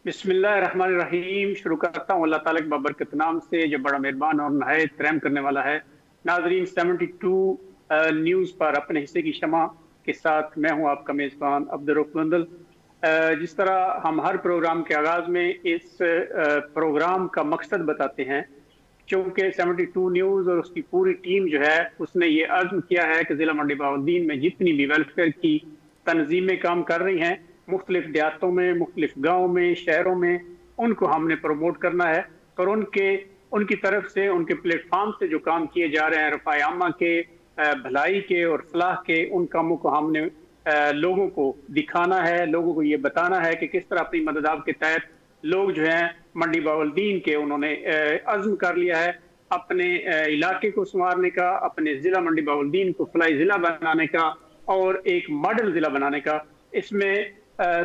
بسم اللہ الرحمن الرحیم. شروع کرتا ہوں اللہ تعالیٰ کے بابرکت نام سے جو بڑا مہربان اور نہایت رحم کرنے والا ہے. ناظرین 72 نیوز پر اپنے حصے کی شمع کے ساتھ میں ہوں آپ کا میزبان عبدالرؤف بندل. جس طرح ہم ہر پروگرام کے آغاز میں اس پروگرام کا مقصد بتاتے ہیں، چونکہ 72 نیوز اور اس کی پوری ٹیم جو ہے اس نے یہ عزم کیا ہے کہ ضلع منڈی بہاولدین میں جتنی بھی ویلفیئر کی تنظیمیں کام کر رہی ہیں مختلف دیہاتوں میں، مختلف گاؤں میں، شہروں میں، ان کو ہم نے پروموٹ کرنا ہے اور ان کی طرف سے، ان کے پلیٹ فارم سے جو کام کیے جا رہے ہیں رفع عامہ کے، بھلائی کے اور فلاح کے، ان کاموں کو ہم نے لوگوں کو دکھانا ہے، لوگوں کو یہ بتانا ہے کہ کس طرح اپنی مدد آپ کے تحت لوگ جو ہیں منڈی بہاولدین کے انہوں نے عزم کر لیا ہے اپنے علاقے کو سنوارنے کا، اپنے ضلع منڈی بہاولدین کو فلاحی ضلع بنانے کا اور ایک ماڈل ضلع بنانے کا. اس میں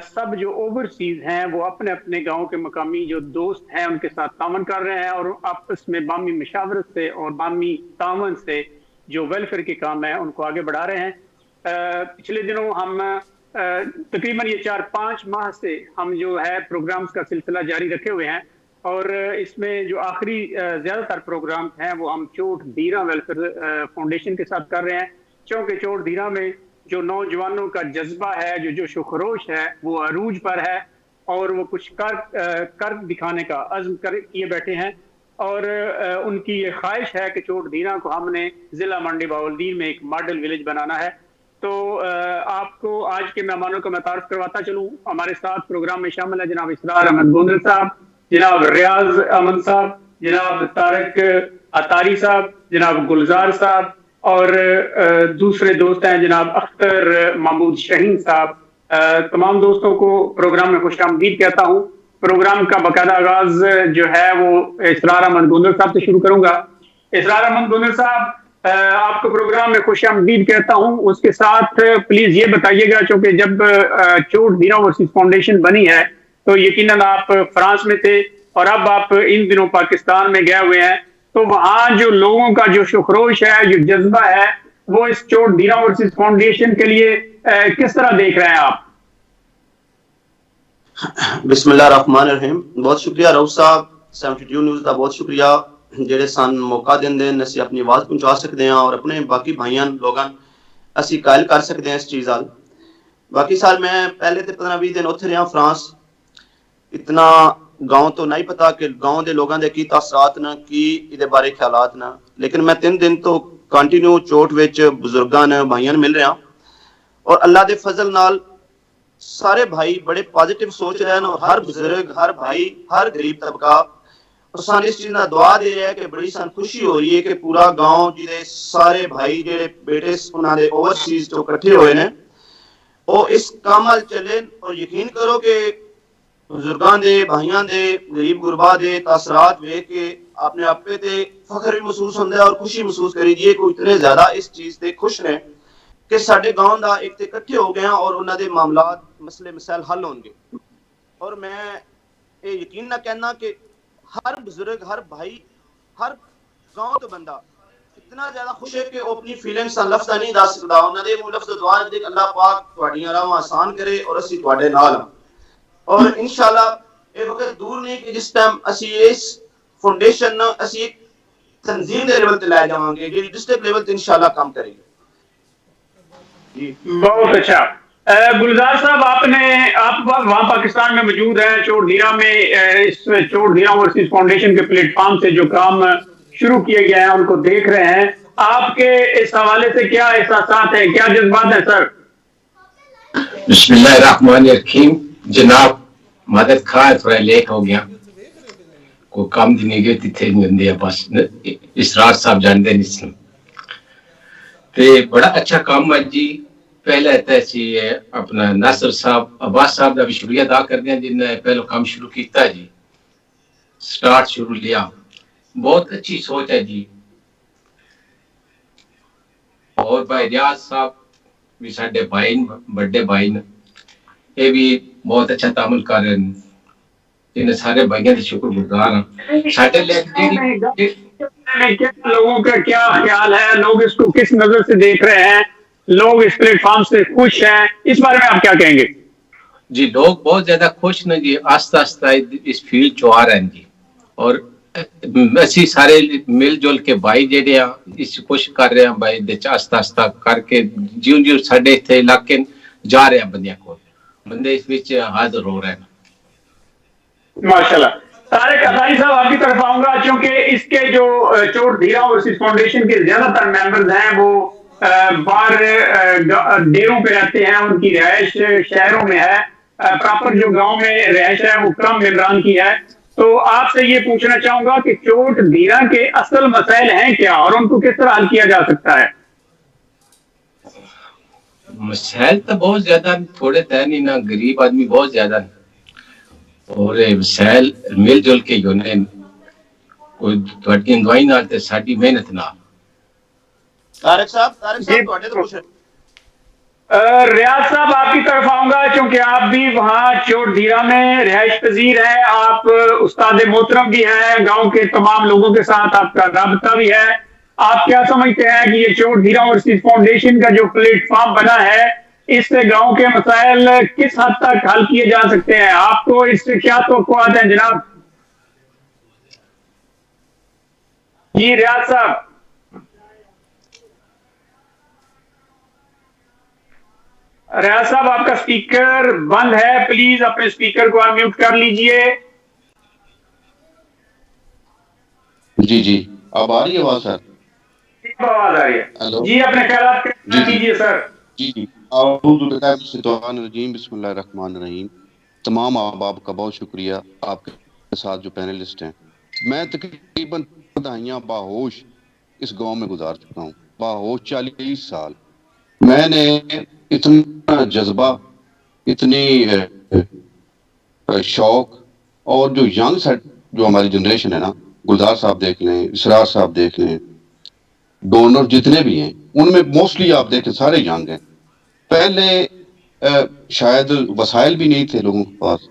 سب جو اوورسیز ہیں وہ اپنے اپنے گاؤں کے مقامی جو دوست ہیں ان کے ساتھ تعاون کر رہے ہیں اور آپس میں باہمی مشاورت سے اور باہمی تعاون سے جو ویلفیئر کے کام ہیں ان کو آگے بڑھا رہے ہیں. پچھلے دنوں ہم تقریباً یہ 4-5 ماہ سے ہم جو ہے پروگرامز کا سلسلہ جاری رکھے ہوئے ہیں اور اس میں جو آخری زیادہ تر پروگرام ہیں وہ ہم چوٹ دھیرا ویلفیئر فاؤنڈیشن کے ساتھ کر رہے ہیں. چونکہ چوٹ دھیرا میں جو نوجوانوں کا جذبہ ہے، جو جوش و خروش ہے، وہ عروج پر ہے اور وہ کچھ کر دکھانے کا عزم کیے بیٹھے ہیں اور ان کی یہ خواہش ہے کہ چوٹ دھیرا کو ہم نے ضلع منڈی بہاولدین میں ایک ماڈل ولیج بنانا ہے. تو آپ کو آج کے مہمانوں کو میں تعارف کرواتا چلوں. ہمارے ساتھ پروگرام میں شامل ہے جناب اسرار احمد گوندل صاحب، جناب ریاض امن صاحب، جناب طارق اتاری صاحب، جناب گلزار صاحب اور دوسرے دوست ہیں جناب اختر محمود شاہین صاحب. تمام دوستوں کو پروگرام میں خوش آمدید کہتا ہوں. پروگرام کا باقاعدہ آغاز جو ہے وہ اسرار احمد گوندل صاحب سے شروع کروں گا. اسرار احمد گوندل صاحب، آپ کو پروگرام میں خوش آمدید کہتا ہوں. اس کے ساتھ پلیز یہ بتائیے گا، چونکہ جب چوٹ دھیرا اوورسیز فاؤنڈیشن بنی ہے تو یقیناً آپ فرانس میں تھے اور اب آپ ان دنوں پاکستان میں گئے ہوئے ہیں، تو وہاں جو لوگوں کا جو شخروش ہے، جو جذبہ ہے، وہ اس چوٹ دھیرا اوورسیز فاؤنڈیشن کے لیے کس طرح دیکھ رہے ہیں آپ؟ بسم اللہ الرحمن الرحیم. بہت شکریہ رؤف صاحب. 72 نیوز کا بہت شکریہ جڑے سان موقع دیں اسی اپنی آواز پہنچا سکتے ہیں اور اپنے باقی بھائیاں لوگاں اسی قائل کر سکتے ہیں اس چیز آل. باقی سال میں پہلے تے 15-20 دن اتھے رہا فرانس. اتنا گاؤں تو نہیں پتا کہ گاؤں دے لوگاں دے کی تاثرات نہ کی ادھے بارے خیالات نہ، لیکن میں 3 دن تو کنٹینیو چوٹ وچ بزرگاں بھائیاں مل رہا اور اللہ دے فضل نال سارے بھائی بڑے پازیٹیو سوچ رہے ہیں اور ہر بزرگ، ہر بھائی، ہر غریب طبقہ اور سان اس چیز نہ دعا دے رہے ہیں کہ بڑی سان خوشی ہو رہی ہے کہ پورا گاؤں جہے سارے بھائی جہے بیٹے انہوں نے اوورسیز جو کٹھے ہوئے ہیں وہ اس کام وال چلے اور یقین کرو کہ بزرگاں دے، بھائیاں دے، غریب غربا دے تاثرات ویکھ کے اپنے آپ پہ تے فخر بھی محسوس ہوتا ہے اور خوشی محسوس کری دیے کہ اتنے زیادہ اس چیز تے خوش نے کہ سارے گاؤں دا ایک تے اکٹھے ہو گئے اور انہوں دے معاملات مسئلے مسائل حل ہون گے. اور میں یہ یقین نہ کہنا کہ ہر بزرگ، ہر بھائی، ہر گاؤں تو بندہ اتنا زیادہ خوش ہے کہ وہ اپنی فیلنگس لفظ نہیں دس سکتا. انہوں نے وہ لفظ دعا دے کہ اللہ پاک تہاڈیاں راہاں آسان کرے اور اسی تہاڈے نال ہاں. اور انشاءاللہ یہ وقت دور نہیں کہ جس ٹائم اسی اس فاؤنڈیشن اسی ایک تنظیم دے لیول تے لے جاواں گے جی ڈسٹرکٹ لیول تے انشاءاللہ کام کرے گی. جی بہت اچھا. گلزار صاحب، آپ وہاں پاکستان میں موجود ہیں، چوٹ دھیرا میں اس چوٹ دھیرا اوورسیز فاؤنڈیشن کے پلیٹ فارم سے جو کام شروع کیے گئے ہیں ان کو دیکھ رہے ہیں. آپ کے اس حوالے سے کیا احساسات ہیں، کیا جذبات ہیں سر؟ بسم اللہ الرحمن الرحیم. جناب مدد خواہ تھوڑا لیٹ ہو گیا، کو کام دینے گئے تھے نہیں بس اسرار صاحب جانتے نہیں تے بڑا اچھا کام ہے جی. پہلے سی اپنا ناصر صاحب، عباس صاحب کا بھی شکریہ ادا کرتے ہیں جن نے پہلو کام شروع کیتا جی، سٹارٹ شروع لیا. بہت اچھی سوچ ہے جی. اور بھائی ریاض صاحب بھی ساڈے بھائی بڑے بھائی نے یہ بھی بہت اچھا تعامل کر رہے ہیں. ان سارے بھائیوں کے شکر گزار ہیں. ساڈے لوگوں کا کیا خیال ہے، لوگ اس کو کس نظر سے دیکھ رہے ہیں، لوگ اس پلیٹ فارم سے خوش ہیں، اس بارے میں آپ کیا کہیں گے؟ جی لوگ بہت زیادہ خوش نے جی، آہستہ آہستہ اس فیلڈ چ آ رہے ہیں جی، اور اسی سارے مل جل کے بھائی جڑے ہیں اس کوشش کر رہے ہیں بھائی آہستہ آہستہ کر کے جیوں جیوں ساڈے اتنے علاقے جا رہے ہیں بندیاں کو، بندے اس وچ حاضر ہو رہے ہیں. ماشاءاللہ. طارق عطائی صاحب آپ کی طرف آؤں گا، چونکہ اس کے جو چوٹ دھیرا اوورسیز فاؤنڈیشن کے زیادہ تر ممبرز ہیں وہ باہر ڈیروں پہ رہتے ہیں، ان کی رہائش شہروں میں ہے، پراپر جو گاؤں میں رہائش ہے وہ کم ممبران کی ہے. تو آپ سے یہ پوچھنا چاہوں گا کہ چوٹ دھیرا کے اصل مسائل ہیں کیا اور ان کو کس طرح حل کیا جا سکتا ہے؟ مسائل تو بہت زیادہ تھوڑے تھے نہیں نا، غریب آدمی بہت زیادہ ہیں، اور مسائل مل جل کے ہونے، کوئی تھوڑی دوائی نال تے ساڈی محنت نال. طارق صاحب جی تواڈے تو کچھ ریاض صاحب آپ کی طرف آؤں گا، چونکہ آپ بھی وہاں چوٹ دھیرا میں رہائش پذیر ہیں، آپ استاد محترم بھی ہیں، گاؤں کے تمام لوگوں کے ساتھ آپ کا رابطہ بھی ہے. آپ کیا سمجھتے ہیں کہ یہ چوٹ دھیرا اوورسیز فاؤنڈیشن کا جو پلیٹ فارم بنا ہے، اس سے گاؤں کے مسائل کس حد تک حل کیے جا سکتے ہیں؟ آپ کو اس سے کیا توقعات ہیں جناب؟ جی ریاض صاحب. ریاض صاحب آپ کا اسپیکر بند ہے، پلیز اپنے اسپیکر کو انمیوٹ کر لیجئے. جی جی اب آ رہی ہے آواز سر؟ آواز آ رہی ہے. ہیلو جی اپنے خیالات جی جی کیجیے سر. جی جی اعوذ باللہ من الشیطان الرجیم، بسم اللہ الرحمن الرحیم. تمام احباب کا بہت شکریہ، آپ کے ساتھ جو پینلسٹ ہیں. میں تقریباً دہائیاں باہوش اس گاؤں میں گزار چکا ہوں، باہوش 40 سال. میں نے اتنا جذبہ، اتنی شوق، اور جو ینگ سیٹ جو ہماری جنریشن ہے نا، گلزار صاحب دیکھ لیں، اسرار صاحب دیکھ لیں، ڈونر جتنے بھی ہیں ان میں موسٹلی آپ دیکھیں سارے ینگ ہیں. پہلے شاید وسائل بھی نہیں تھے لوگوں کے پاس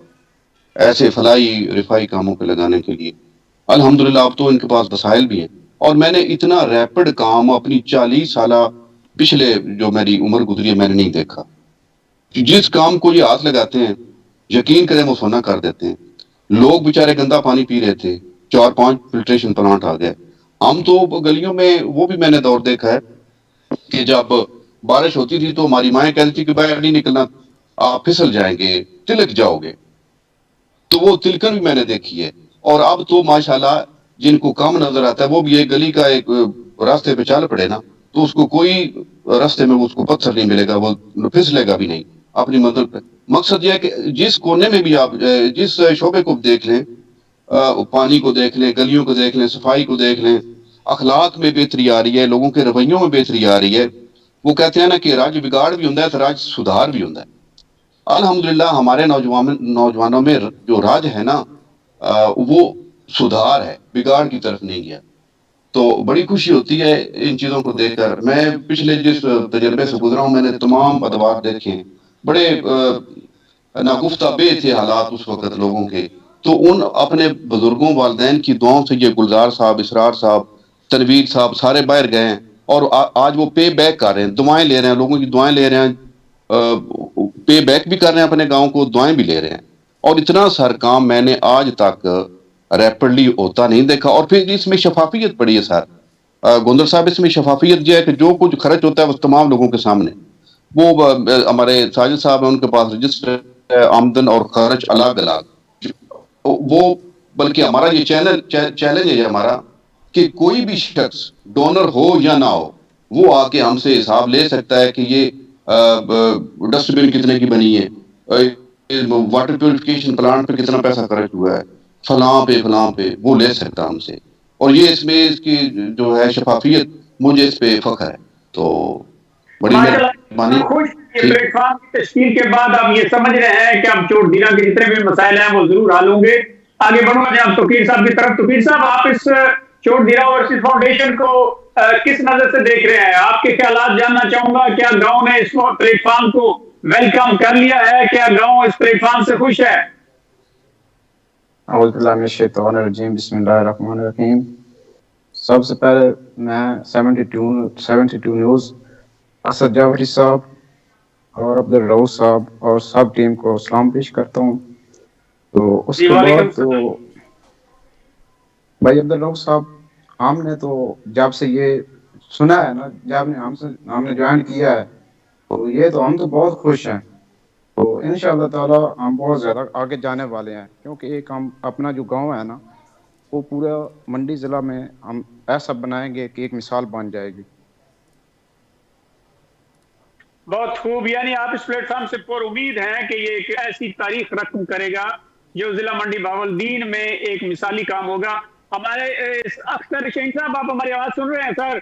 ایسے فلاحی رفائی کاموں پہ لگانے کے لیے. الحمدللہ اب تو ان کے پاس وسائل بھی ہیں، اور میں نے اتنا ریپڈ کام اپنی 40 سالہ پچھلے جو میری عمر گزری ہے میں نے نہیں دیکھا. جس کام کو یہ ہاتھ لگاتے ہیں یقین کریں وہ سونا کر دیتے ہیں. لوگ بیچارے گندا پانی پی رہے تھے، 4-5 فلٹریشن پلانٹ آ گئے. ہم تو گلیوں میں وہ بھی میں نے دور دیکھا ہے کہ جب بارش ہوتی تھی تو ہماری مائیں کہتی تھی کہ باہر نہیں نکلنا، آپ پھسل جائیں گے، تلک جاؤ گے. تو وہ تلکن بھی میں نے دیکھی ہے. اور اب تو ماشاءاللہ جن کو کام نظر آتا ہے وہ بھی ایک گلی کا ایک راستے پہ چل پڑے نا تو اس کو کوئی راستے میں اس کو پتھر نہیں ملے گا، وہ پھسلے گا بھی نہیں اپنی مدد پہ. مقصد یہ ہے کہ جس کونے میں بھی آپ جس شعبے کو دیکھ لیں، پانی کو دیکھ لیں، گلیوں کو دیکھ لیں، صفائی کو دیکھ لیں، اخلاق میں بہتری آ رہی ہے، لوگوں کے رویوں میں بہتری آ رہی ہے. وہ کہتے ہیں نا کہ راج بگاڑ بھی ہوتا ہے تو راج سدھار بھی ہوتا ہے. الحمدللہ ہمارے نوجوانوں میں جو راج ہے نا وہ سدھار ہے، بگاڑ کی طرف نہیں گیا. تو بڑی خوشی ہوتی ہے ان چیزوں کو دیکھ کر. میں پچھلے جس تجربے سے گزرا ہوں میں نے تمام ادوار دیکھے ہیں، بڑے ناگفتہ بے تھے حالات اس وقت لوگوں کے. تو ان اپنے بزرگوں والدین کی دعاؤں سے یہ گلزار صاحب، اسرار صاحب، تنویر صاحب سارے باہر گئے ہیں، اور آج وہ پے بیک کر رہے ہیں، دعائیں لے رہے ہیں، لوگوں کی دعائیں لے رہے ہیں، پے بیک بھی کر رہے ہیں اپنے گاؤں کو، دعائیں بھی لے رہے ہیں. اور اتنا سر کام میں نے آج تک ریپڈلی ہوتا نہیں دیکھا. اور پھر اس میں شفافیت پڑی ہے سر گوندر صاحب، اس میں شفافیت یہ ہے کہ جو کچھ خرچ ہوتا ہے وہ تمام لوگوں کے سامنے. وہ ہمارے ساجد صاحب ہیں، ان کے پاس رجسٹر ہے، آمدن اور خرچ الگ الگ. وہ بلکہ ہمارا یہ چیلنج ہے ہمارا کہ کوئی بھی شخص ڈونر ہو یا نہ ہو وہ آ کے ہم سے حساب لے سکتا ہے کہ یہ ڈسٹ بن کتنے کی بنی ہے، واٹر پیوریفیکیشن پلانٹ پہ کتنا پیسہ خرچ ہوا ہے، فلاں پہ وہ لے سکتا ہم سے. اور یہ اس کی جو ہے شفافیت، مجھے اس پہ فخر ہے. تو بڑی مہربانی. ماشاءاللہ خوش ٹھیک. پلیٹ فارم کی تشکیل کے بعد آپ یہ سمجھ رہے ہیں کہ اب چوٹ دھیرا کے جتنے بھی مسائل ہیں وہ ضرور حل ہوں گے. آگے بڑھوں گا جناب توقیر صاحب کی طرف. توقیر صاحب آپ اس چوٹ دھیرا اوورسیز فاؤنڈیشن کو کس نظر سے دیکھ رہے ہیں؟ آپ کے خیالات جاننا چاہوں گا. کیا گاؤں نے اس پلیٹ فارم کو ویلکم کر لیا ہے؟ کیا گاؤں اس پلیٹ فارم سے خوش ہے؟ اعوذ باللہ من الشیطان الرجیم، بسم اللہ الرحمن الرحیم. سب سے پہلے میں 72 نیوز، اسد جعفری صاحب، اور عبدالرؤف صاحب اور سب ٹیم کو سلام پیش کرتا ہوں. تو اس جی کے وعلیکم بعد تو السلام. بھائی عبدالرؤف صاحب، ہم نے تو جب سے یہ سنا ہے نا، جب نے ہم نے جوائن کیا ہے، تو یہ تو ہم تو بہت خوش ہیں. تو انشاءاللہ تعالی ہم بہت زیادہ آگے جانے والے ہیں، کیونکہ ایک ہم اپنا جو گاؤں ہے نا، وہ پورا منڈی ضلع میں ہم ایسا بنائیں گے کہ ایک مثال بن جائے گی. بہت خوب. یعنی آپ اس پلیٹ فارم سے پر امید ہیں کہ یہ ایک ایسی تاریخ رقم کرے گا جو ضلع منڈی بہاولدین میں ایک مثالی کام ہوگا. ہمارے اختر شہین صاحب، آپ ہماری آواز سن رہے ہیں سر؟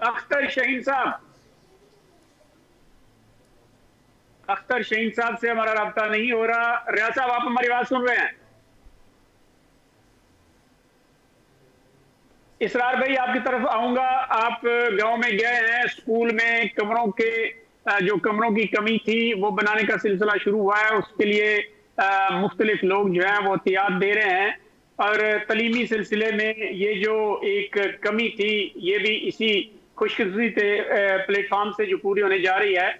اختر شہین صاحب، اختر شہین صاحب سے ہمارا رابطہ نہیں ہو رہا. ریاض صاحب، آپ ہماری آواز سن رہے ہیں؟ اسرار بھائی، آپ کی طرف آؤں گا. آپ گاؤں میں گئے ہیں، اسکول میں کمروں کے جو کمروں کی کمی تھی وہ بنانے کا سلسلہ شروع ہوا ہے. اس کے لیے مختلف لوگ جو ہیں وہ احتیاط دے رہے ہیں، اور تعلیمی سلسلے میں یہ جو ایک کمی تھی یہ بھی اسی خوش قسمتی پلیٹ فارم سے جو پوری ہونے جا رہی ہے.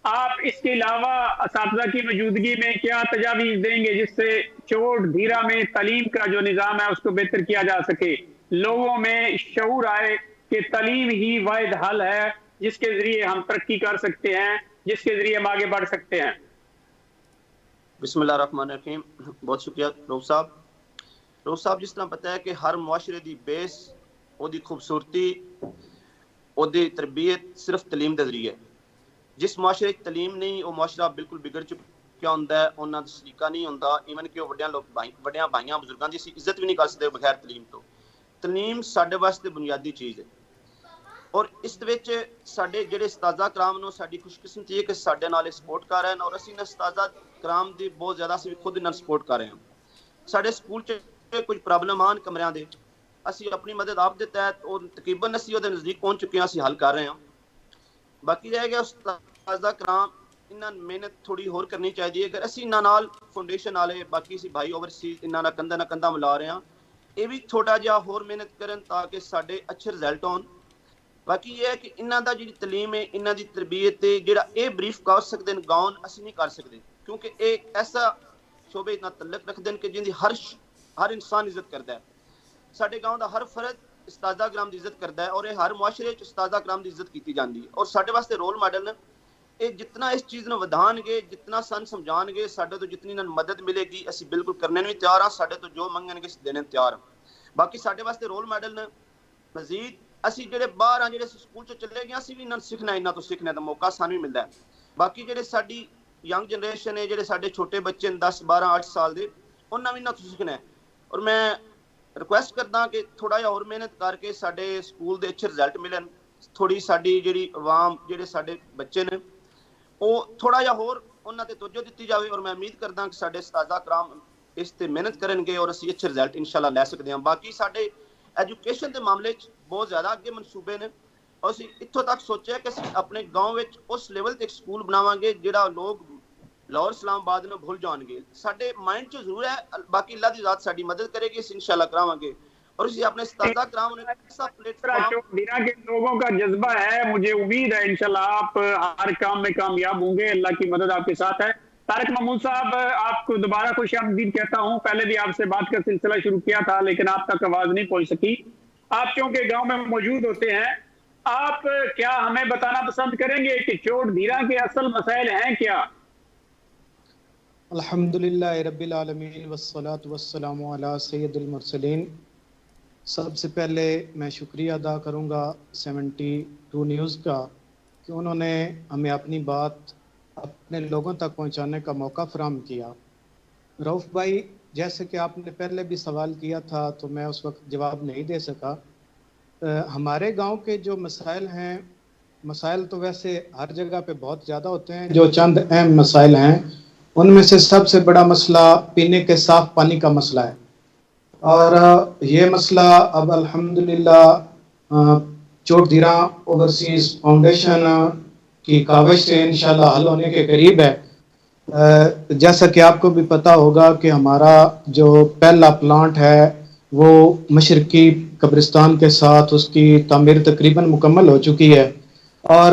آپ اس کے علاوہ اساتذہ کی موجودگی میں کیا تجاویز دیں گے جس سے چوٹ دھیرا میں تعلیم کا جو نظام ہے اس کو بہتر کیا جا سکے، لوگوں میں شعور آئے کہ تعلیم ہی واحد حل ہے جس کے ذریعے ہم ترقی کر سکتے ہیں، جس کے ذریعے ہم آگے بڑھ سکتے ہیں؟ بسم اللہ الرحمن الرحیم. بہت شکریہ روف صاحب. روف صاحب، جس طرح پتہ ہے کہ ہر معاشرے دی بیس، وہ دی خوبصورتی، وہ دی تربیت صرف تعلیم دے ذریعے. جس معاشرے تعلیم نہیں، وہ معاشرہ بالکل بگڑ چکا ہوتا ہے. انہاں دا سلیقہ نہیں ہوتا. ایون کہ وڈیاں بھائیاں بزرگاں دی عزت بھی نہیں کر سکتے بغیر تعلیم تو. تعلیم ساڈے واسطے بنیادی چیز ہے. اور اس وچ ساڈے جڑے استاذہ کرام نو ساڈی خوش قسمتی ہے کہ ساڈے نال سپورٹ کر رہے ہیں، اور اسی نے استاذہ کرام دی بہت زیادہ اسی خود انہاں سپورٹ کر رہے ہیں. ساڈے سکول چ کچھ پرابلم آن کمریاں دے، اسی اپنی مدد آپ دے تحت اور تقریباً اسی دے نزدیک پہنچ چکے ہیں، اسی حل کر رہے ہیں. باقی رہ گیا استاذہ کرام، انہاں محنت تھوڑی ہور کرنی چاہیے. اگر اسی انہاں نال فاؤنڈیشن والے باقی اسی بھائی اوورسیز انہاں نال کندھا نہ کندھا ملا رہے ہیں، یہ بھی تھوڑا جہا ہور محنت کرن تاکہ ساڈے اچھے رزلٹ ہون. باقی یہ ہے کہ انہاں دا جی تعلیم ہے، انہاں دی تربیت ہے، جڑا اے بریف کر سکتے ہیں گاؤں اسی نہیں کر سکتے، کیونکہ ایک ایسا شعبے اتنا تعلق رکھ دیں کہ جن دی ہر انسان عزت کرتا ہے. ساڈے گاؤں دا ہر فرد استاذہ کرام دی عزت کرتا ہے، اور یہ ہر معاشرے وچ استاذہ کرام دی عزت کیتی جاندی ہے. اور ساڈے واسطے رول ماڈل نے. یہ جتنا اس چیز نو ودھان گے، جتنا سن سمجھان گے، ساڈے تو جتنی انہاں مدد ملے گی اسی بالکل کرنے بھی تیار ہاں. ساڈے تو جو منگن گے دینے تیار ہاں. باقی ساڈے واسطے رول ماڈل نے. مزید اسی جڑے باہر ہاں، جڑے سکول چ چلے گئے، اسی بھی انہاں سیکھنا، انہاں تو سیکھنے دا موقع سانوں بھی ملدا ہے. باقی جڑے ساڈی ینگ جنریشن ہے، جڑے ساڈے چھوٹے بچے 10 12 8 سال دے، انہاں بھی انہاں تو سیکھنا ہے. اور میں ریکویسٹ کردا کہ تھوڑا جہا اور محنت کر کے ساڈے سکول دے اچھے رزلٹ ملن. تھوڑی ساڈی جڑی عوام، جڑے ساڈے بچے نے، وہ تھوڑا جہا ہور انہاں تے توجہ دتی جاوے. اور میں امید کردا کہ ساڈے استاذہ کرام اس تے محنت کرن گے اور اسی اچھے رزلٹ انشاءاللہ لے سکتے ہیں. باقی ساڈے ایجوکیشن دے معاملے چ بہت زیادہ اگے منصوبے نے، اور اسی اتھوں تک سوچیا کہ اسی اپنے گاؤں وچ اس لیول تے ایک سکول بناواں گے جڑا لوگ لاہور اسلام آباد میں بھول جان گے. ساڈے مائنڈ چ ضرور ہے، باقی اللہ دی ذات ساڈی مدد کرے گی، اس انشاءاللہ کراواں گے. اور اسی اپنے استاذہ کرام نے ایسا پلیٹ فارم. دینا کے لوگوں کا جذبہ ہے، مجھے امید ہے انشاءاللہ آپ ہر کام میں کامیاب ہوں گے. اللہ کی مدد آپ کے ساتھ ہے. طارق محمود صاحب، آپ کو دوبارہ خوش آمدید کہتا ہوں. پہلے بھی آپ سے بات کا سلسلہ شروع کیا تھا لیکن آپ تک آواز نہیں پہنچ سکی. آپ چونکہ گاؤں میں موجود ہوتے ہیں، آپ کیا ہمیں بتانا پسند کریں گے کہ چوٹ دھیرا کے اصل مسائل ہیں کیا؟ الحمدللہ رب العالمین والصلاة والسلام علی سید المرسلین. سب سے پہلے میں شکریہ ادا کروں گا 72 نیوز کا کہ انہوں نے ہمیں اپنی بات اپنے لوگوں تک پہنچانے کا موقع فراہم کیا. رؤف بھائی، جیسے کہ آپ نے پہلے بھی سوال کیا تھا تو میں اس وقت جواب نہیں دے سکا. ہمارے گاؤں کے جو مسائل ہیں، مسائل تو ویسے ہر جگہ پہ بہت زیادہ ہوتے ہیں، جو چند اہم مسائل ہیں ان میں سے سب سے بڑا مسئلہ پینے کے صاف پانی کا مسئلہ ہے. اور یہ مسئلہ اب الحمدللہ چوٹ دھیرا اوورسیز فاؤنڈیشن کی کاوش سے انشاءاللہ حل ہونے کے قریب ہے. جیسا کہ آپ کو بھی پتہ ہوگا کہ ہمارا جو پہلا پلانٹ ہے وہ مشرقی قبرستان کے ساتھ اس کی تعمیر تقریباً مکمل ہو چکی ہے. اور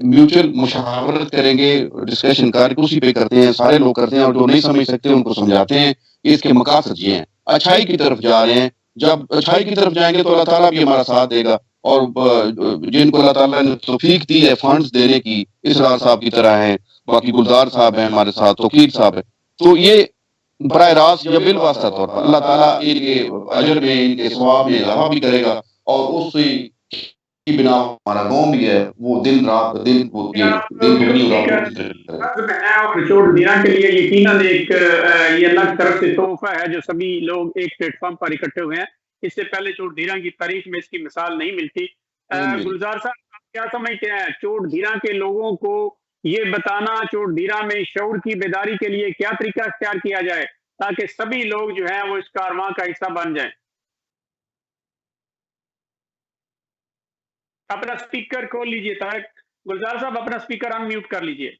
میوچل مشاورت کریں گے، ڈسکشن کر کے اسی پہ کرتے ہیں، سارے لوگ کرتے ہیں، اور جو نہیں سمجھ سکتے ان کو سمجھاتے ہیں کہ اس کے مقاصد یہ ہیں، اچھائی کی طرف جا رہے ہیں، جب اچھائی کی طرف جائیں گے تو اللہ تعالیٰ بھی ہمارا ساتھ دے گا، اور جن کو اللہ تعالیٰ نے توفیق دی ہے فنڈز دینے کی، اسرار صاحب کی طرح ہیں، باقی گلزار صاحب ہیں ہمارے ساتھ، توقیر صاحب ہیں، تو یہ براہ راست یا بالواسطہ طور پر اللہ تعالیٰ ان کے اجر میں، ان کے ثواب میں اضافہ بھی کرے گا، اور اس کی بنا ہمارا گاؤں بھی ہے وہ دن رات دن دگنی اور چوٹ دینا کے لیے یقیناً ایک یہ اللہ کی طرف سے تحفہ ہے جو سبھی لوگ ایک پلیٹ فارم پر اکٹھے ہوئے ہیں. اس سے پہلے چوٹ دھیرا کی تاریخ میں اس کی مثال نہیں ملتی. گلزار صاحب آپ کیا سمجھتے ہیں چوٹ دھیرا کے لوگوں کو یہ بتانا، چوٹ دھیرا میں شعور کی بیداری کے لیے کیا طریقہ اختیار کیا جائے تاکہ سبھی لوگ جو ہیں وہ اس کارواں کا حصہ بن جائیں؟ اپنا سپیکر کھول لیجئے طارق. گلزار صاحب اپنا سپیکر ان میوٹ کر لیجئے.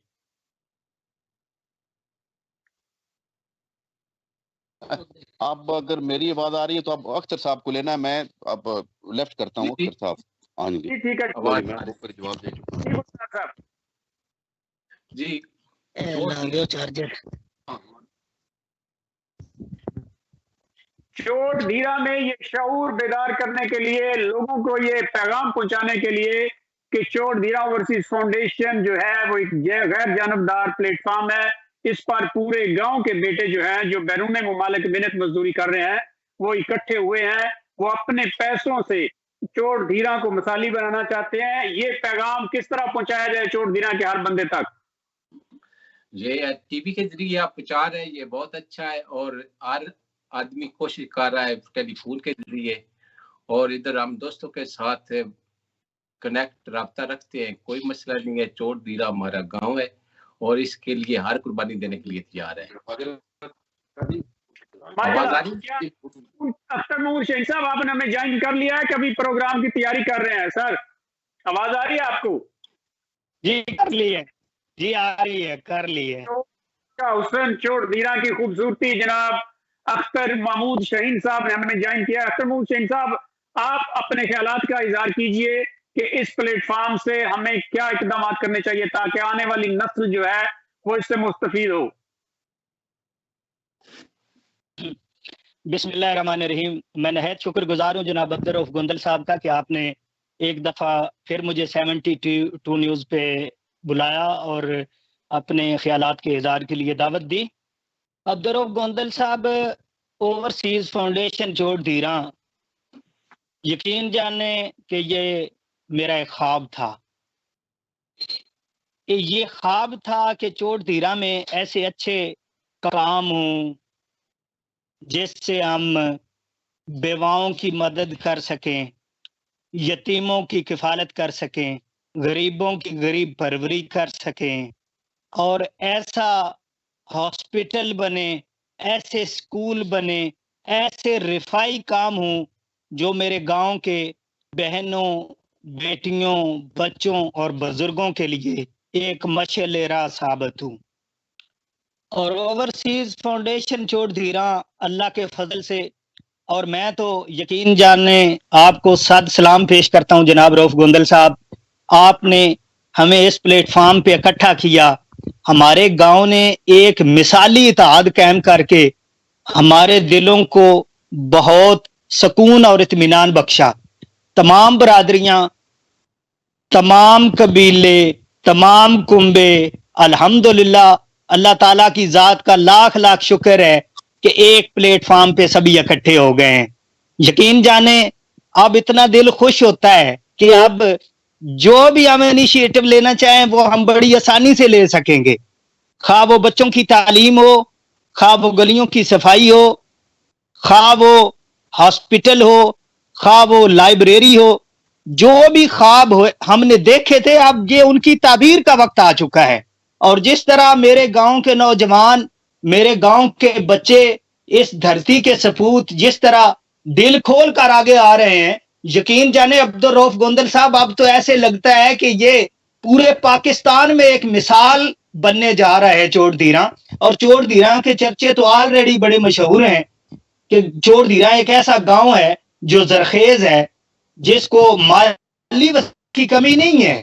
اب اگر میری آواز آ رہی ہے تو اب اختر صاحب کو لینا ہے، میں اب لیفٹ کرتا ہوں. اختر صاحب آئیں گے. ٹھیک ہے جواب دے چکا. جی چوٹ دھیرا میں یہ شعور بیدار کرنے کے لیے، لوگوں کو یہ پیغام پہنچانے کے لیے کہ چوٹ دھیرا اوورسیز فاؤنڈیشن جو ہے وہ ایک غیر جانبدار پلیٹ فارم ہے. اس پر پورے گاؤں کے بیٹے جو ہیں جو بیرون ممالک محنت مزدوری کر رہے ہیں وہ اکٹھے ہوئے ہیں، وہ اپنے پیسوں سے چوٹ دھیرا کو مثالی بنانا چاہتے ہیں. یہ پیغام کس طرح پہنچایا جائے چوٹ دھیرا کے ہر بندے تک؟ یہ ٹی وی کے ذریعے آپ پہنچا رہے ہیں، یہ بہت اچھا ہے، اور ہر آدمی کوشش کر رہا ہے ٹیلی فون کے ذریعے، اور ادھر ہم دوستوں کے ساتھ کنیکٹ رابطہ رکھتے ہیں. کوئی مسئلہ نہیں ہے، چوٹ دھیرا ہمارا گاؤں ہے اور اس کے لیے ہر قربانی دینے کے لیے تیار ہے. اختر محمود شہین صاحب آپ نے ہمیں جوائن کر لیا ہے، کبھی پروگرام کی تیاری کر رہے ہیں؟ سر آواز آ رہی ہے آپ کو؟ جی کر لی ہے، جی آ رہی ہے، کر لی ہے. حسن چوٹ دھیرا کی خوبصورتی جناب اختر محمود شہین صاحب نے ہمیں جوائن کیا. اختر محمود شہین صاحب آپ اپنے خیالات کا اظہار کیجئے کہ اس پلیٹ فارم سے ہمیں کیا اقدامات کرنے چاہیے تاکہ آنے والی نسل جو ہے وہ اس سے مستفید ہو. بسم اللہ الرحمن الرحیم. میں نہایت شکر گزار ہوں جناب عبدالرؤف گوندل صاحب کا کہ آپ نے ایک دفعہ پھر مجھے 72 نیوز پہ بلایا اور اپنے خیالات کے اظہار کے لیے دعوت دی. عبدالرؤف گوندل صاحب، اوورسیز فاؤنڈیشن چوٹ دھیرا، یقین جانے کہ یہ میرا ایک خواب تھا. یہ خواب تھا کہ چوٹ دھیرا میں ایسے اچھے کام ہوں جس سے ہم بیواؤں کی مدد کر سکیں، یتیموں کی کفالت کر سکیں، غریبوں کی غریب پروری کر سکیں، اور ایسا ہاسپٹل بنے، ایسے اسکول بنے، ایسے رفائی کام ہوں جو میرے گاؤں کے بہنوں، بیٹیوں، بچوں اور بزرگوں کے لیے ایک مشعل راہ ثابت ہوں. اور اوورسیز فاؤنڈیشن چوٹ دھیرا اللہ کے فضل سے، اور میں تو یقین جاننے آپ کو صد سلام پیش کرتا ہوں جناب رؤف گوندل صاحب. آپ نے ہمیں اس پلیٹ فارم پہ اکٹھا کیا، ہمارے گاؤں نے ایک مثالی اتحاد قائم کر کے ہمارے دلوں کو بہت سکون اور اطمینان بخشا. تمام برادریاں، تمام قبیلے، تمام کنبے، الحمدللہ اللہ تعالیٰ کی ذات کا لاکھ لاکھ شکر ہے کہ ایک پلیٹ فارم پہ سبھی اکٹھے ہو گئے ہیں. یقین جانے اب اتنا دل خوش ہوتا ہے کہ اب جو بھی ہم انیشیٹو لینا چاہیں وہ ہم بڑی آسانی سے لے سکیں گے، خواہ وہ بچوں کی تعلیم ہو، خواہ وہ گلیوں کی صفائی ہو، خواہ وہ ہاسپٹل ہو، خواہ وہ لائبریری ہو. جو بھی خواب ہم نے دیکھے تھے اب یہ ان کی تعبیر کا وقت آ چکا ہے. اور جس طرح میرے گاؤں کے نوجوان، میرے گاؤں کے بچے، اس دھرتی کے سپوت جس طرح دل کھول کر آگے آ رہے ہیں، یقین جانے عبدالرؤف گوندل صاحب اب تو ایسے لگتا ہے کہ یہ پورے پاکستان میں ایک مثال بننے جا رہا ہے چوٹ دھیرا. اور چوٹ دھیرا کے چرچے تو آلریڈی بڑے مشہور ہیں کہ چوٹ دھیرا ایک ایسا گاؤں ہے جو زرخیز ہے، جس کو مالی کی کمی نہیں ہے.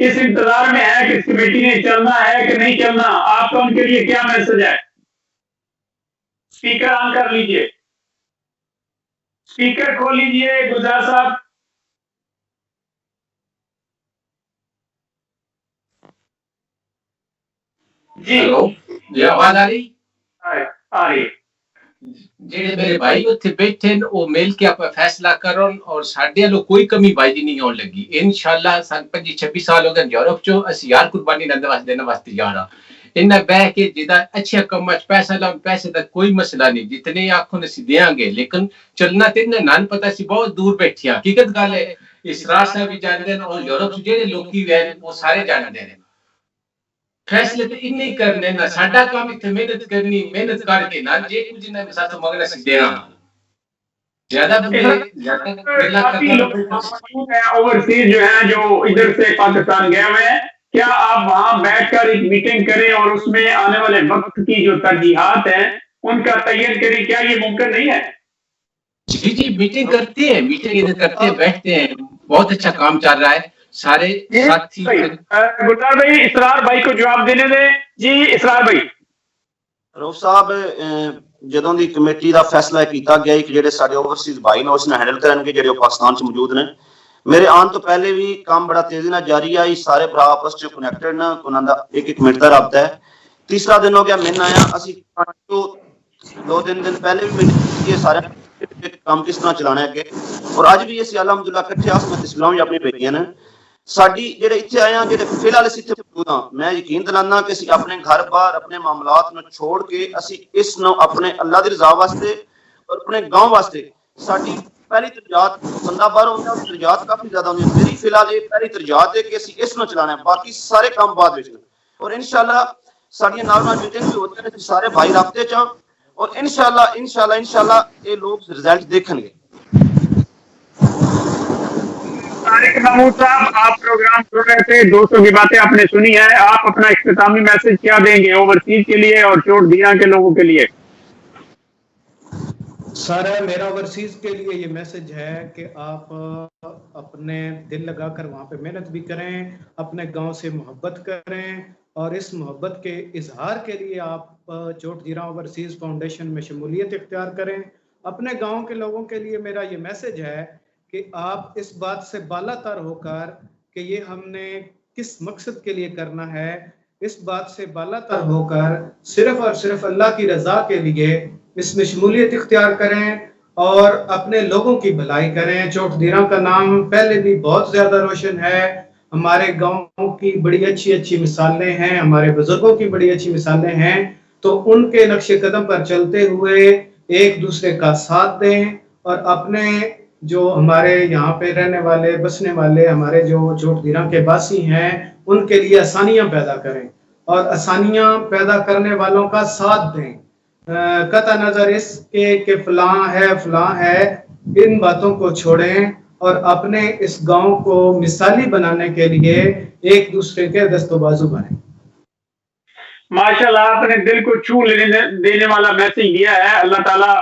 اس انتظار میں ہے کہ اس کمیٹی نے چلنا ہے کہ نہیں چلنا. آپ کا ان کے لیے کیا میسج ہے؟ اسپیکر آن کر لیجئے, اسپیکر کھول لیجئے گلزار صاحب. جی جی آواز آ رہی؟ آ رہی. جڑے میرے بھائی اتنے بیٹھے وہ مل کے آپ فیصلہ کرن اور ساڈے لو کوئی کمی بائی نہیں آن لگی. انشاءاللہ 25-26 سال ہو گئے یورپ چو اسی یار قربانی دینے واسطے تیار ہاں. انہیں بہ کے جدا اچھے کم پیسہ لاؤ, پیسے کا کوئی مسئلہ نہیں, جتنے آخو اسی دیاں گے, لیکن چلنا تین نان پتا سی بہت دور بیٹھے. حقیقت گل ہے اسرار صاحب بھی جانتے ہیں اور یورپ جڑے لوکی ہیں وہ سارے جانتے ہیں. فیصلے تو ان نہیں کرنے نہ ساڈا کام اتنے محنت کرنی, محنت کر کے نہ جے کچھ نہ ساتھ مگنا سی دینا. زیادہ کافی لوگ موجود ہیں اوورسیز جو ہیں جو ادھر سے پاکستان گئے ہوئے ہیں. کیا آپ وہاں بیٹھ کر ایک میٹنگ کریں اور اس میں آنے والے وقت کی جو ترجیحات ہیں ان کا تعین کریں؟ کیا یہ ممکن نہیں ہے؟ جی جی میٹنگ کرتے ہیں, میٹنگ کرتے ہیں, بیٹھتے ہیں, بہت اچھا کام چل رہا ہے. سارے ساتھی گلزار بھائی اسرار بھائی کو جواب دینے دیں. جی اسرار بھائی. روف صاحب جدوں دی کمیٹی دا فیصلہ کیتا گیا کہ جڑے سارے اوورسیز بھائی نے اس نے ہینڈل کرن گے جڑے پاکستان چ موجود نے, میرے آن تو پہلے بھی کام بڑا تیزی نال جاری ہے. سارے بھرا آپس چ کنیکٹڈ نے, انہاں دا ایک منٹ دا رابطہ ہے. تیسرا دن ہو گیا من آیا, اسی 2-3 دن پہلے بھی میٹنگ کی سارے کام کس طرح چلانا ہے اگے, اور اج بھی اسی الحمدللہ کٹھے آس میں تسلیماں بھی اپنی بیٹیاں نے. ساڈی جڑے اتنے آئے ہیں جڑے فی الحال اس اتنے موجود ہاں, میں یقین دلانا کہ اسی اپنے گھر بار اپنے معاملات نو چھوڑ کے اسی اس نو اپنے اللہ دی رضا واسطے اور اپنے گاؤں واسطے ساڈی پہلی ترجیحات بندہ باہر ہوتا ہے, ترجیحات کافی زیادہ ہوندی ہیں. میری فی الحال یہ پہلی ترجیحات ہے کہ اسی اس نو چلانا ہے, باقی سارے کام بعد وچ. اور انشاءاللہ ساڈیاں نال نال میٹنگ بھی ہوتی ہیں, سارے بھائی رابطے چ, اور انشاءاللہ یہ لوگ رزلٹ دیکھیں گے. طارق محمود صاحب آپ پروگرام سن رہے تھے, دوستوں کی باتیں آپ نے سنی ہے, آپ اپنا اختتامی میسج کیا دیں گے اوورسیز کے لیے اور چوٹ دینا کے لوگوں کے لیے؟ سر میرا اوورسیز کے لیے یہ میسج ہے کہ آپ اپنے دل لگا کر وہاں پہ محنت بھی کریں, اپنے گاؤں سے محبت کریں, اور اس محبت کے اظہار کے لیے آپ چوٹ دیرا اوورسیز فاؤنڈیشن میں شمولیت اختیار کریں. اپنے گاؤں کے لوگوں کے لیے میرا یہ میسج ہے کہ آپ اس بات سے بالا تر ہو کر کہ یہ ہم نے کس مقصد کے لیے کرنا ہے, اس بات سے بالا تر ہو کر صرف اور صرف اللہ کی رضا کے لیے اس میں شمولیت اختیار کریں اور اپنے لوگوں کی بھلائی کریں. چوٹ دیرا کا نام پہلے بھی بہت زیادہ روشن ہے, ہمارے گاؤں کی بڑی اچھی مثالیں ہیں, ہمارے بزرگوں کی بڑی اچھی مثالیں ہیں, تو ان کے نقش قدم پر چلتے ہوئے ایک دوسرے کا ساتھ دیں, اور اپنے جو ہمارے یہاں پہ رہنے والے بسنے والے ہمارے جو چوٹ دیرا کے باسی ہیں ان کے لیے آسانیاں پیدا کریں, اور آسانیاں پیدا کرنے والوں کا ساتھ دیں. قطع نظر اس کے کہ فلاں ہے, ان باتوں کو چھوڑیں اور اپنے اس گاؤں کو مثالی بنانے کے لیے ایک دوسرے کے دست و بازو بنیں. ماشاءاللہ آپ نے دل کو چھو دینے والا میسج دیا ہے. اللہ تعالیٰ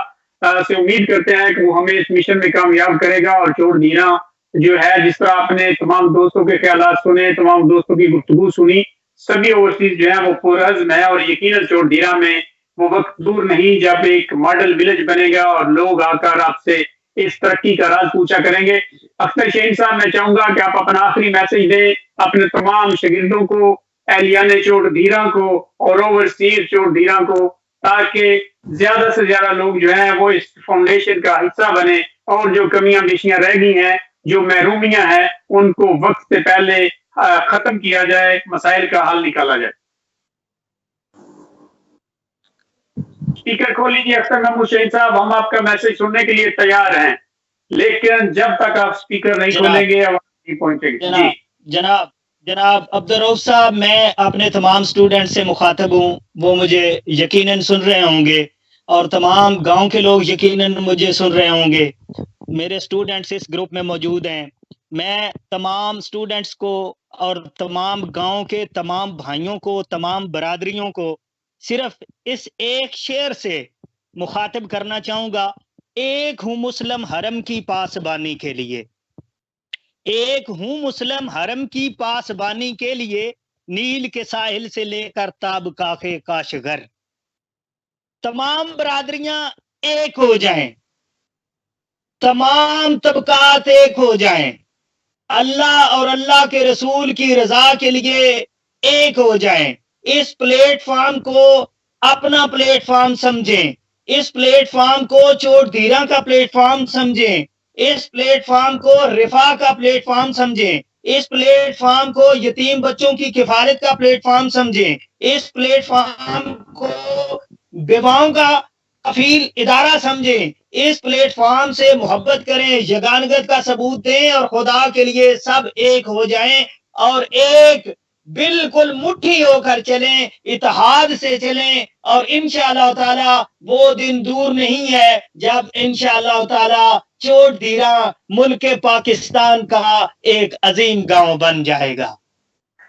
سے امید کرتے ہیں کہ وہ ہمیں اس مشن میں کامیاب کرے گا. اور چوٹ دینا جو ہے, جس طرح آپ نے تمام دوستوں کے خیالات سنے, تمام دوستوں کی گفتگو سنی, سبھی اوورسیز جو ہے وہ پرعزم ہے, اور یقیناً چوٹ دینا میں وہ وقت دور نہیں جب ایک ماڈل ولیج بنے گا اور لوگ آ کر آپ سے اس ترقی کا راز پوچھا کریں گے. اختر شہین صاحب میں چاہوں گا کہ آپ اپنا آخری میسج دیں اپنے تمام شاگردوں کو, اہلیان چوٹ دیرا کو اور اوورسیز چوٹ دیرا کو, تاکہ زیادہ سے زیادہ لوگ جو ہیں وہ اس فاؤنڈیشن کا حصہ بنے, اور جو کمیاں بیشیاں رہ گئی ہیں, جو محرومیاں ہیں, ان کو وقت سے پہلے ختم کیا جائے, مسائل کا حل نکالا جائے. اسپیکر کھول لیجیے اختر محمود شہین صاحب, ہم آپ کا میسج سننے کے لیے تیار ہیں, لیکن جب تک آپ اسپیکر نہیں کھولیں گے آواز نہیں پہنچے گی. جی جناب عبدالرؤف صاحب, میں اپنے تمام سٹوڈنٹ سے مخاطب ہوں, وہ مجھے یقیناً سن رہے ہوں گے, اور تمام گاؤں کے لوگ یقیناً مجھے سن رہے ہوں گے. میرے سٹوڈنٹس اس گروپ میں موجود ہیں. میں تمام سٹوڈنٹس کو اور تمام گاؤں کے تمام بھائیوں کو, تمام برادریوں کو صرف اس ایک شعر سے مخاطب کرنا چاہوں گا. ایک ہوں مسلم حرم کی پاسبانی کے لیے, ایک ہوں مسلم حرم کی پاسبانی کے لیے، نیل کے ساحل سے لے کر تاب کاخے کاشغر۔ تمام برادریاں ایک ہو جائیں، تمام طبقات ایک ہو جائیں، اللہ اور اللہ کے رسول کی رضا کے لیے ایک ہو جائیں، اس پلیٹ فارم کو اپنا پلیٹ فارم سمجھیں، اس پلیٹ فارم کو چوٹ دھیرا کا پلیٹ فارم سمجھیں، اس پلیٹ فارم کو رفا کا پلیٹ فارم سمجھیں، اس پلیٹ فارم کو یتیم بچوں کی کفالت کا پلیٹ فارم سمجھیں، اس پلیٹ فارم کو بیواؤں کا کفیل ادارہ سمجھیں، اس پلیٹ فارم سے محبت کریں، یگانگت کا ثبوت دیں اور خدا کے لیے سب ایک ہو جائیں اور ایک بالکل مٹھی ہو کر چلیں، اتحاد سے چلیں، اور انشاءاللہ تعالی وہ دن دور نہیں ہے جب انشاءاللہ تعالی چوٹ دھیرا ملک پاکستان کا ایک عظیم گاؤں بن جائے گا۔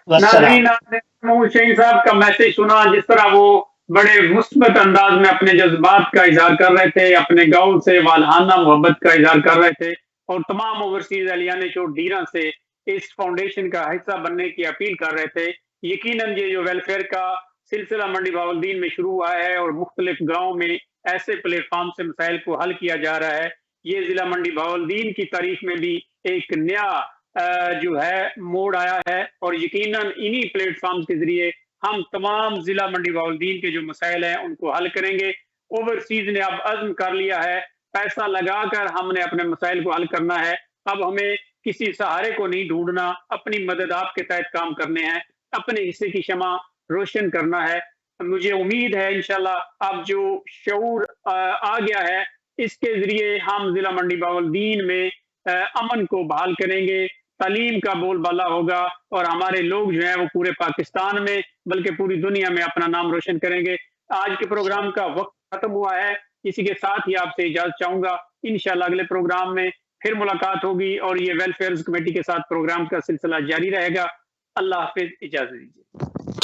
ناظرین، آپ نے محمود شہین صاحب کا میسج سنا، جس طرح وہ بڑے مثبت انداز میں اپنے جذبات کا اظہار کر رہے تھے، اپنے گاؤں سے والہانہ محبت کا اظہار کر رہے تھے، اور تمام اوورسیز اہلیان چوٹ ڈیرا سے اس فاؤنڈیشن کا حصہ بننے کی اپیل کر رہے تھے۔ یقیناً یہ جو ویلفیئر کا سلسلہ منڈی بہاولدین میں شروع ہوا ہے اور مختلف گاؤں میں ایسے پلیٹ فارم سے مسائل کو حل کیا جا رہا ہے، یہ ضلع منڈی بہاولدین کی تاریخ میں بھی ایک نیا جو ہے موڑ آیا ہے، اور یقیناً انہی پلیٹ فارم کے ذریعے ہم تمام ضلع منڈی بہاولدین کے جو مسائل ہیں ان کو حل کریں گے۔ اوورسیز نے اب عزم کر لیا ہے، پیسہ لگا کر ہم نے اپنے مسائل کو حل کرنا ہے، اب ہمیں کسی سہارے کو نہیں ڈھونڈنا، اپنی مدد آپ کے تحت کام کرنے ہیں، اپنے حصے کی شمع روشن کرنا ہے۔ مجھے امید ہے انشاءاللہ اب جو شعور آ گیا ہے، اس کے ذریعے ہم ضلع منڈی بہاولدین میں امن کو بحال کریں گے، تعلیم کا بول بالا ہوگا، اور ہمارے لوگ جو ہیں وہ پورے پاکستان میں بلکہ پوری دنیا میں اپنا نام روشن کریں گے۔ آج کے پروگرام کا وقت ختم ہوا ہے، اسی کے ساتھ ہی آپ سے اجازت چاہوں گا۔ انشاءاللہ اگلے پروگرام میں پھر ملاقات ہوگی اور یہ ویلفیئرز کمیٹی کے ساتھ پروگرام کا سلسلہ جاری رہے گا۔ اللہ حافظ، اجازت دیجیے۔